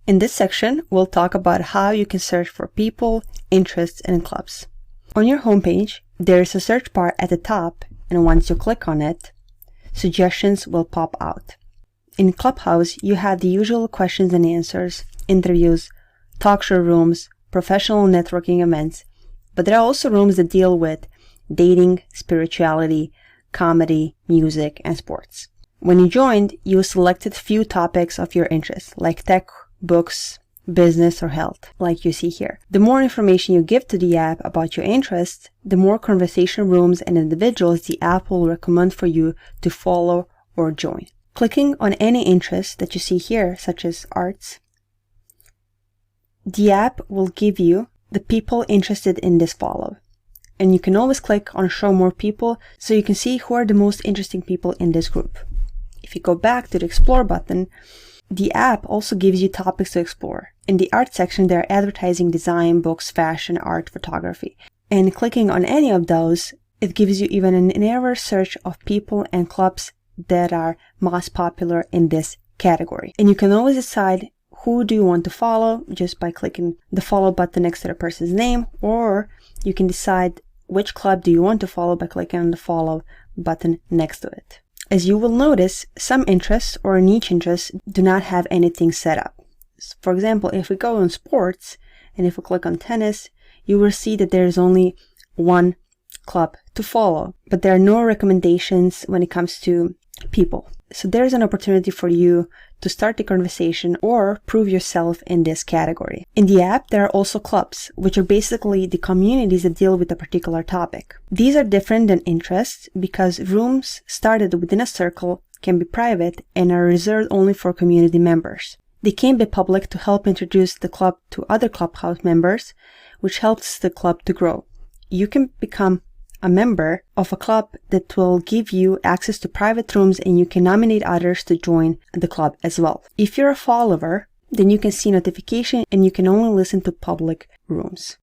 In this section, we'll talk about how you can search for people, interests, and clubs. On your homepage, there is a search bar at the top, and once you click on it, suggestions will pop out. In Clubhouse, you have the usual questions and answers, interviews, talk show rooms, professional networking events, but there are also rooms that deal with dating, spirituality, comedy, music, and sports. When you joined, you selected few topics of your interest, like tech, books, business, or health, like you see here. The more information you give to the app about your interests, the more conversation rooms and individuals the app will recommend for you to follow or join. Clicking on any interest that you see here, such as arts, the app will give you the people interested in this follow. And you can always click on show more people so you can see who are the most interesting people in this group. If you go back to the explore button, the app also gives you topics to explore. In the art section, they're advertising design, books, fashion, art, photography. And clicking on any of those, it gives you even a narrower search of people and clubs that are most popular in this category. And you can always decide who do you want to follow just by clicking the follow button next to the person's name, or you can decide which club do you want to follow by clicking on the follow button next to it. As you will notice, some interests or niche interests do not have anything set up. For example, if we go on sports and if we click on tennis, you will see that there is only one club to follow, but there are no recommendations when it comes to people. So there's an opportunity for you to start the conversation or prove yourself in this category. In the app, there are also clubs, which are basically the communities that deal with a particular topic. These are different than interests because rooms started within a circle can be private and are reserved only for community members. They can be public to help introduce the club to other Clubhouse members, which helps the club to grow. You can become a member of a club that will give you access to private rooms, and you can nominate others to join the club as well. If you're a follower, then you can see notification and you can only listen to public rooms.